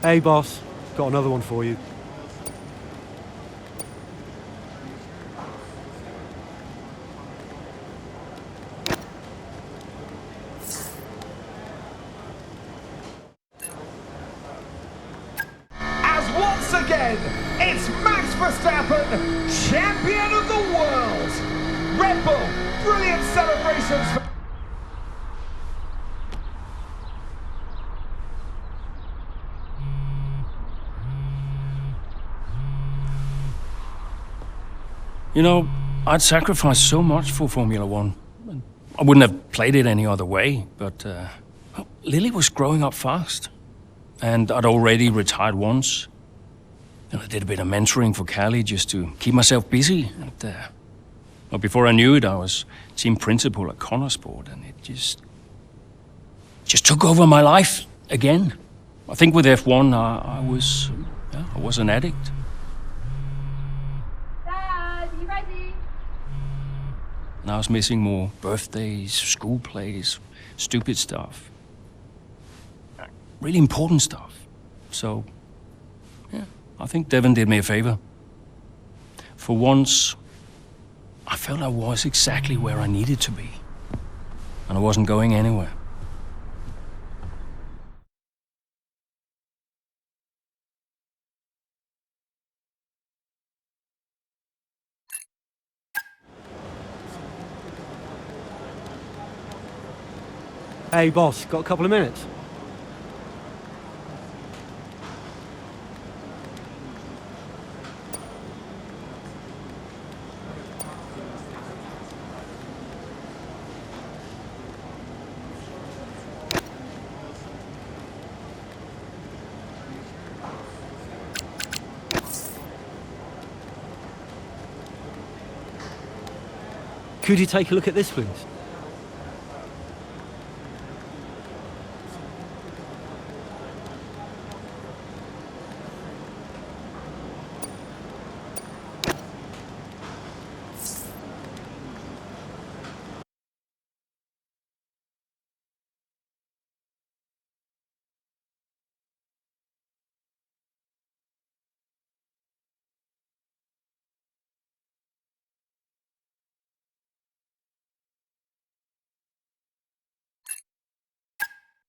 Hey boss, got another one for you. As once again, it's Max Verstappen, champion of the world. Red Bull, brilliant celebrations for... You know, I'd sacrificed so much for Formula One. I wouldn't have played it any other way, but Lily was growing up fast. And I'd already retired once. And I did a bit of mentoring for Callie just to keep myself busy. And, well, before I knew it, I was team principal at Connorsport, and it just took over my life again. I think with F1, I was an addict. And I was missing more birthdays, school plays, stupid stuff. Really important stuff. So, yeah, I think Devon did me a favor. For once, I felt I was exactly where I needed to be. And I wasn't going anywhere. Hey boss, got a couple of minutes? Could you take a look at this, please?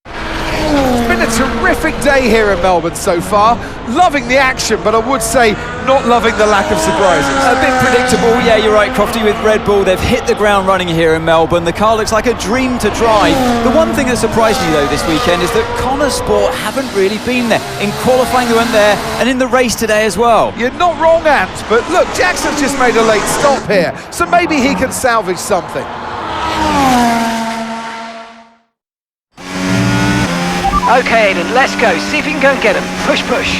It's been a terrific day here in Melbourne so far. Loving the action, but I would say not loving the lack of surprises. A bit predictable, yeah, you're right, Crofty, with Red Bull. They've hit the ground running here in Melbourne. The car looks like a dream to drive. The one thing that surprised me, though, this weekend is that Connorsport haven't really been there. In qualifying, they weren't there, and in the race today as well. You're not wrong, Ant, but look, Jackson's just made a late stop here, so maybe he can salvage something. Okay, Aiden, let's go. See if you can go and get him. Push, push.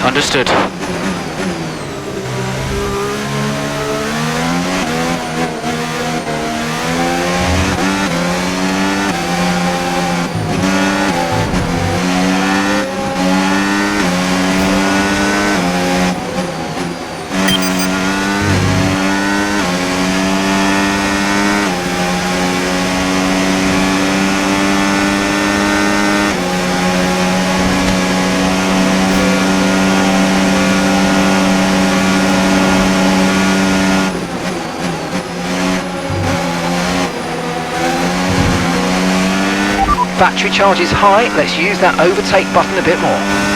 Understood. Battery charge is high. Let's use that overtake button a bit more.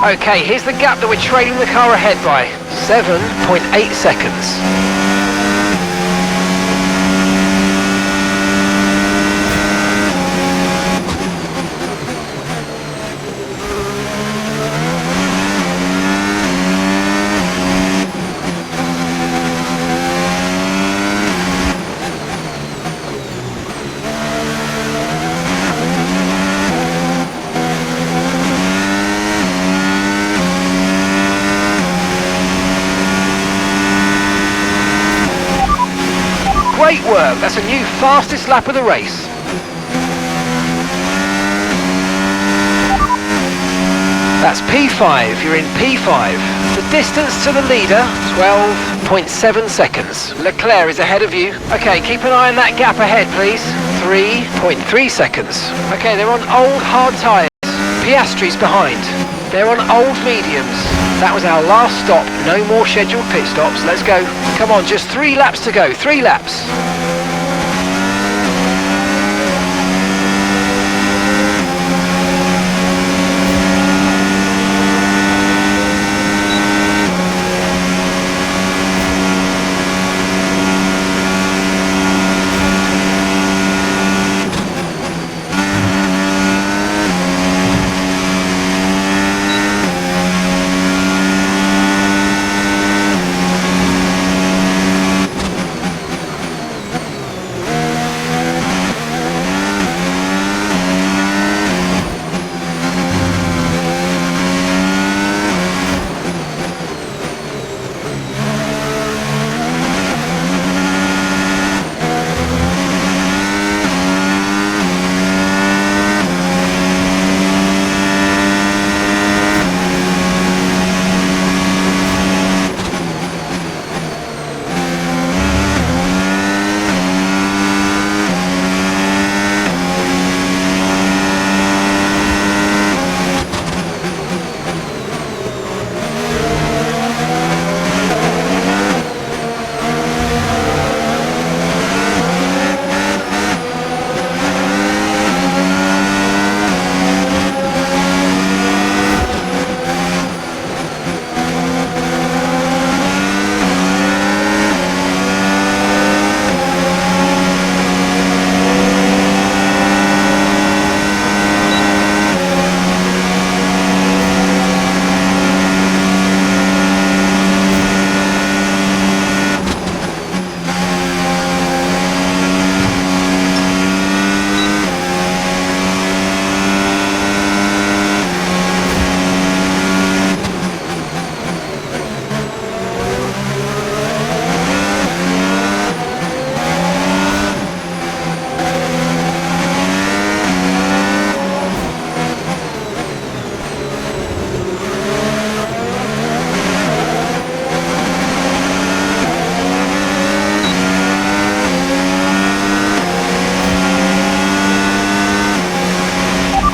Okay, here's the gap that we're trailing the car ahead by. 7.8 seconds. Great work, that's a new fastest lap of the race. That's P5, you're in P5. The distance to the leader, 12.7 seconds. Leclerc is ahead of you. Okay, keep an eye on that gap ahead, please. 3.3 seconds. Okay, they're on old hard tyres. Piastri's behind. They're on old mediums. That was our last stop. No more scheduled pit stops. Let's go. Come on, just 3 laps to go. 3 laps.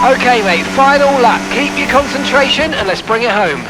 Okay mate, final lap. Keep your concentration and let's bring it home.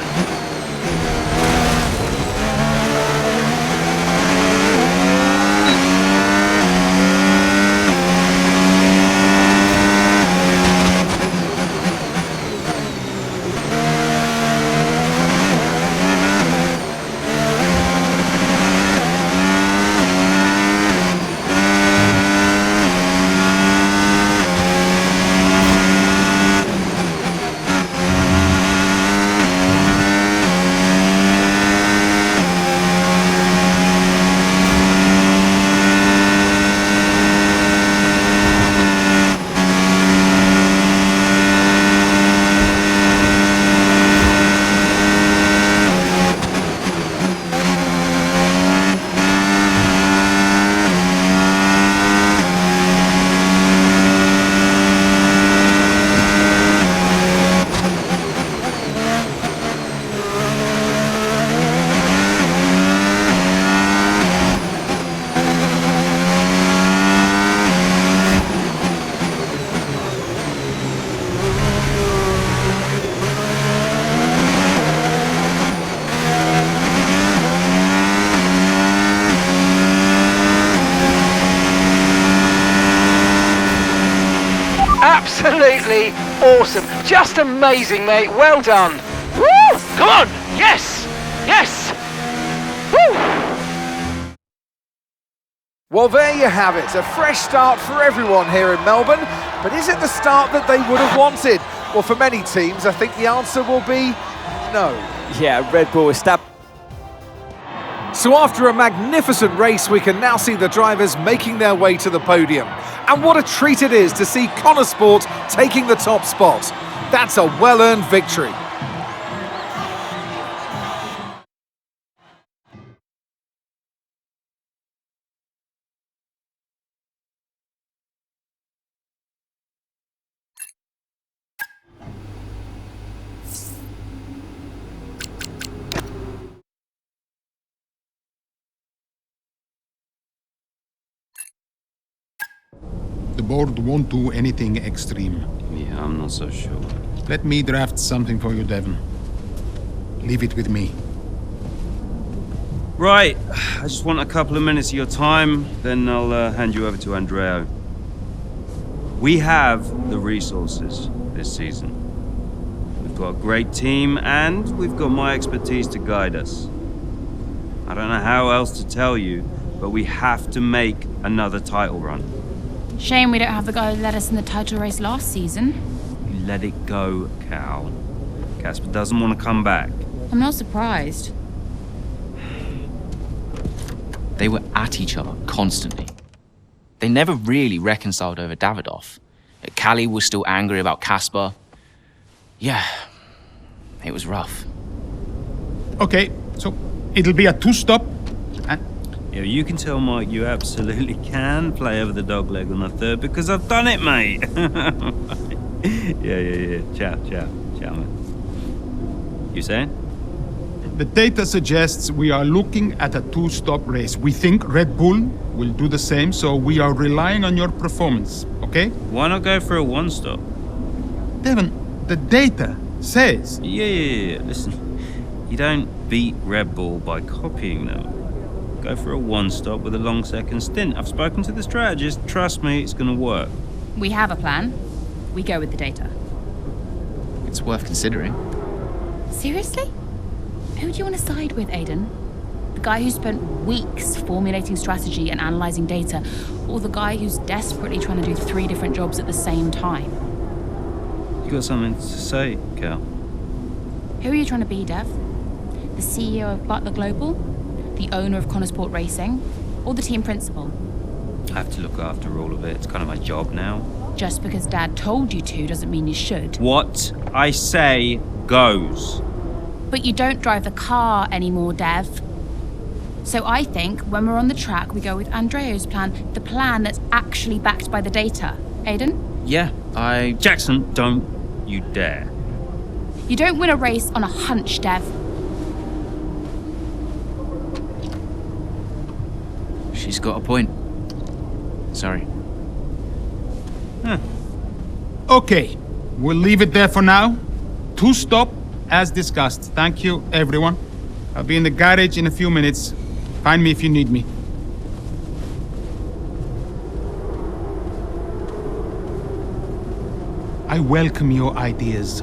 Absolutely awesome. Just amazing, mate. Well done. Woo! Well, there you have it. A fresh start for everyone here in Melbourne. But is it the start that they would have wanted? Well, for many teams, I think the answer will be no. Yeah, Red Bull established. So after a magnificent race, we can now see the drivers making their way to the podium. And what a treat it is to see Connor Sport taking the top spot. That's a well-earned victory. The board won't do anything extreme. Yeah, I'm not so sure. Let me draft something for you, Devon. Leave it with me. Right, I just want a couple of minutes of your time, then I'll hand you over to Andreo. We have the resources this season. We've got a great team, and we've got my expertise to guide us. I don't know how else to tell you, but we have to make another title run. Shame we don't have the guy who led us in the title race last season. You let it go, Cal. Casper doesn't want to come back. I'm not surprised. They were at each other constantly. They never really reconciled over Davidoff. Callie was still angry about Casper. Yeah, it was rough. Okay, so it'll be a two-stop. And Yeah, you can tell Mike you absolutely can play over the dog leg on the third because I've done it, mate. Yeah. Ciao, man. You saying? the data suggests we are looking at a two-stop race. We think Red Bull will do the same, so we are relying on your performance, okay? Why not go for a one-stop? Devon, the data says... Yeah. Listen, you don't beat Red Bull by copying them. Go for a one-stop with a long second stint. I've spoken to the strategist. Trust me, it's going to work. We have a plan. We go with the data. It's worth considering. Seriously? Who do you want to side with, Aiden? The guy who spent weeks formulating strategy and analysing data, or the guy who's desperately trying to do 3 different jobs at the same time? You got something to say, Cal? Who are you trying to be, Dev? The CEO of Butler Global? The owner of Connor Sport Racing? Or the team principal? I have to look after all of it. It's kind of my job now. Just because Dad told you to doesn't mean you should. What I say goes. But you don't drive the car anymore, Dev. So I think when we're on the track, we go with Andreo's plan, the plan that's actually backed by the data. Aiden? Yeah, Jackson, don't you dare. You don't win a race on a hunch, Dev. She's got a point. Sorry. Okay, we'll leave it there for now. Two-stop, as discussed. Thank you, everyone. I'll be in the garage in a few minutes. Find me if you need me. I welcome your ideas.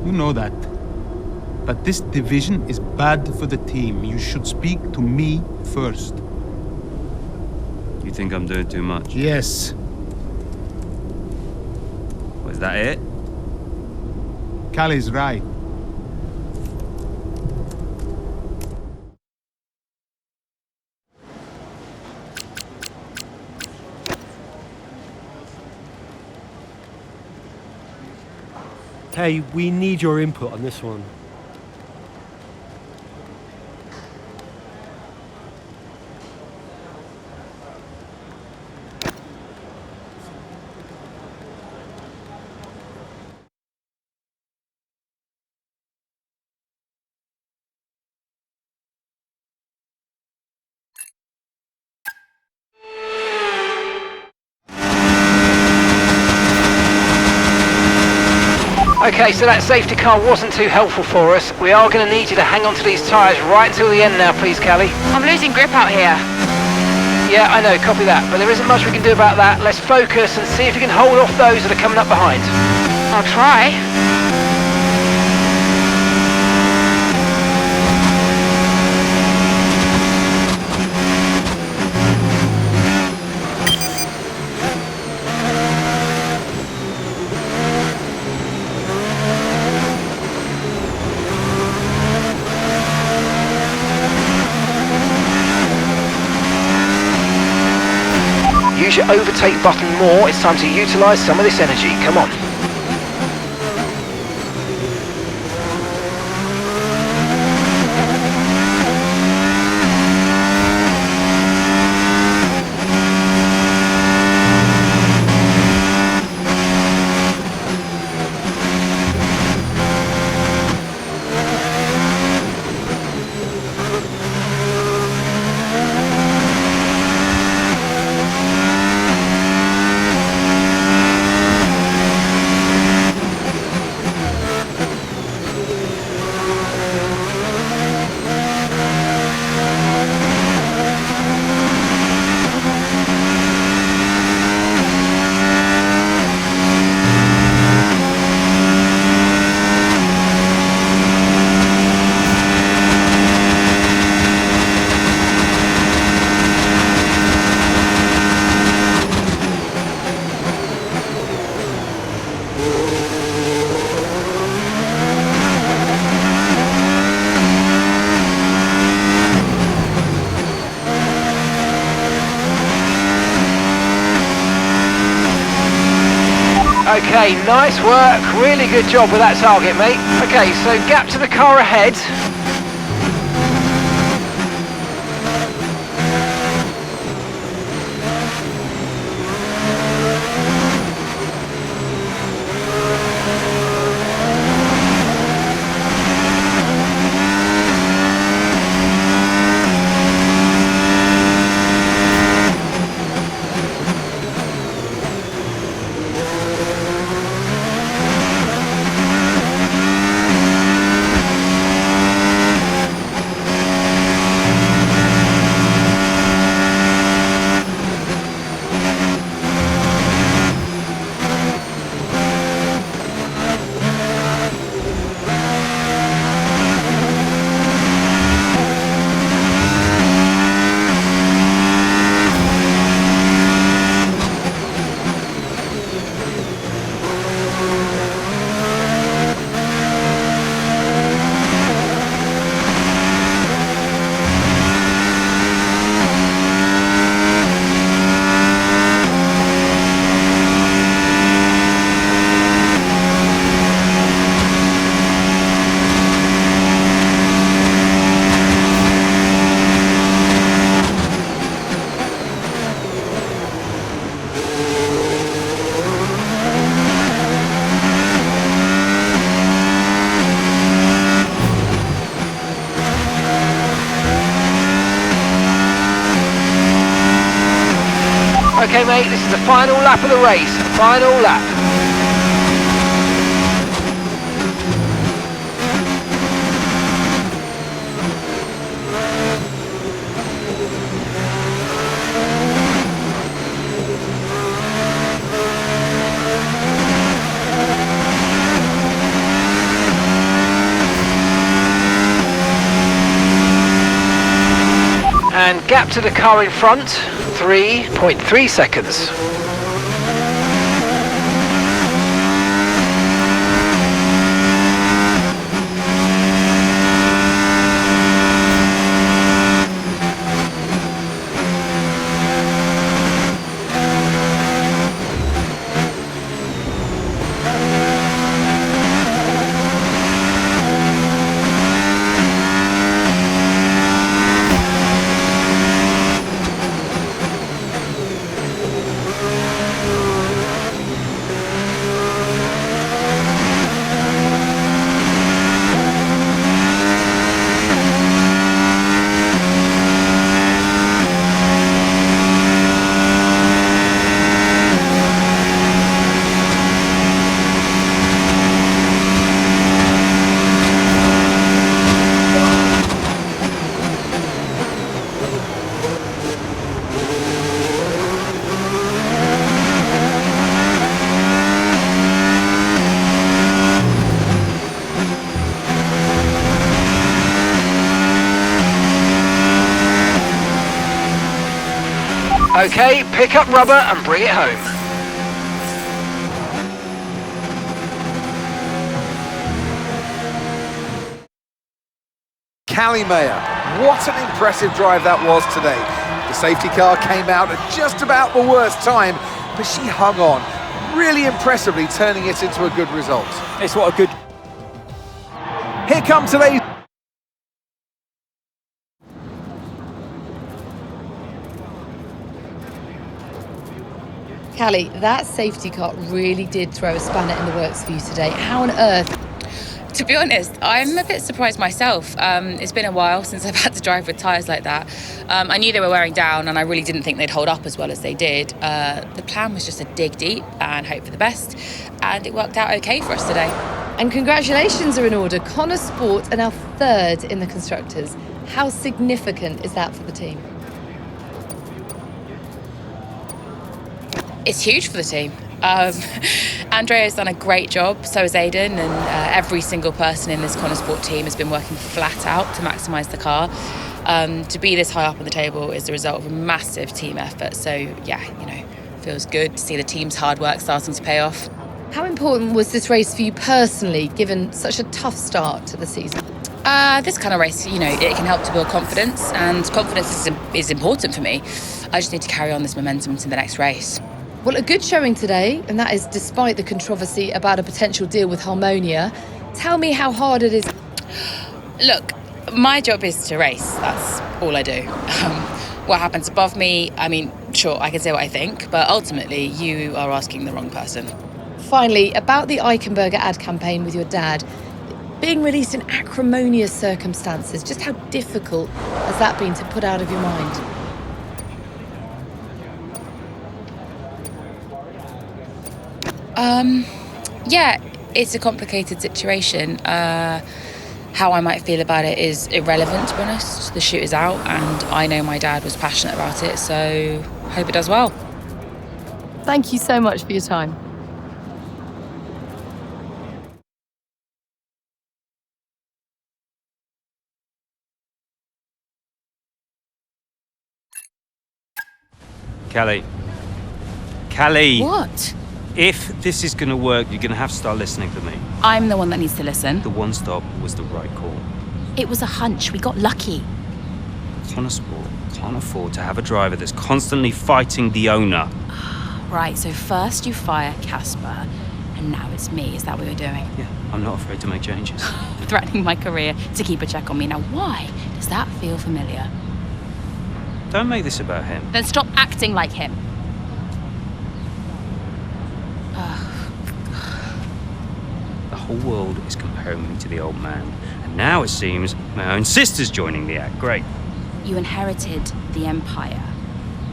You know that. But this division is bad for the team. You should speak to me first. You think I'm doing too much? Yes. Was that it? Callie's right. Hey, we need your input on this one. Okay, so that safety car wasn't too helpful for us. We are going to need you to hang on to these tyres right until the end now, please, Callie. I'm losing grip out here. Yeah, I know, copy that. But there isn't much we can do about that. Let's focus and see if we can hold off those that are coming up behind. I'll try. use your overtake button more. It's time to utilise some of this energy. Come on. Okay, nice work. Really good job with that target, mate. Okay, so gap to the car ahead. Okay, mate, this is the final lap of the race. Final lap. And gap to the car in front, 3.3 seconds. Okay, pick up rubber and bring it home. Callie Mayer, what an impressive drive that was today. The safety car came out at just about the worst time, but she hung on, really impressively turning it into a good result. It's what a good... Here come today's... Callie, that safety car really did throw a spanner in the works for you today. How on earth? To be honest, I'm a bit surprised myself. It's been a while since I've had to drive with tyres like that. I knew they were wearing down and I really didn't think they'd hold up as well as they did. The plan was just to dig deep and hope for the best, and it worked out okay for us today. And congratulations are in order. Connor Sport are now third in the Constructors. How significant is that for the team? It's huge for the team. Andrea's done a great job, so has Aidan, and every single person in this Connor Sport team has been working flat out to maximise the car. To be this high up on the table is the result of a massive team effort, so yeah, feels good to see the team's hard work starting to pay off. How important was this race for you personally, given such a tough start to the season? This kind of race, it can help to build confidence, and confidence is important for me. I just need to carry on this momentum to the next race. Well, a good showing today, and that is despite the controversy about a potential deal with Harmonia. Tell me how hard it is. Look, my job is to race. That's all I do. What happens above me, sure, I can say what I think, but ultimately you are asking the wrong person. Finally, about the Eichenberger ad campaign with your dad, being released in acrimonious circumstances, just how difficult has that been to put out of your mind? Yeah, it's a complicated situation. How I might feel about it is irrelevant, to be honest. The shoot is out, and I know my dad was passionate about it, so hope it does well. Thank you so much for your time. Callie. What? If this is going to work, you're going to have to start listening to me. I'm the one that needs to listen. The one stop was the right call. It was a hunch. We got lucky. Connor Sport can't afford to have a driver that's constantly fighting the owner. Right, so first you fire Casper, and now it's me. Is that what you're doing? Yeah, I'm not afraid to make changes. Threatening my career to keep a check on me. Now, why does that feel familiar? Don't make this about him. Then stop acting like him. The whole world is comparing me to the old man. And now it seems my own sister's joining the act. Great. You inherited the empire.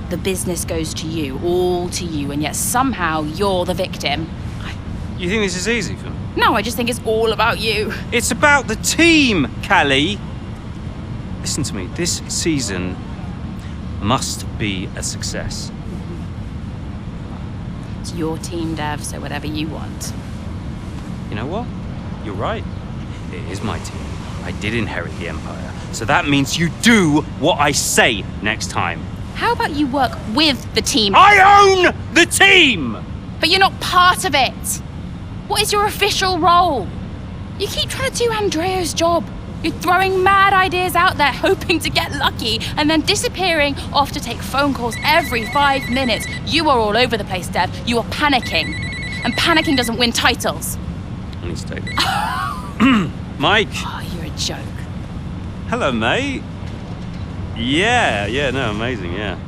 The business goes to you, all to you, and yet somehow you're the victim. You think this is easy for me? No, I just think it's all about you. It's about the team, Callie. Listen to me. This season must be a success. It's your team, Dev, so whatever you want. You know what? You're right. It is my team. I did inherit the empire. So that means you do what I say next time. How about you work with the team? I own the team! But you're not part of it. What is your official role? You keep trying to do Andrea's job. You're throwing mad ideas out there, hoping to get lucky, and then disappearing off to take phone calls every 5 minutes. You are all over the place, Dev. You are panicking. And panicking doesn't win titles. I need to take this. Mike! Oh, you're a joke. Hello, mate. Yeah, no, amazing, yeah.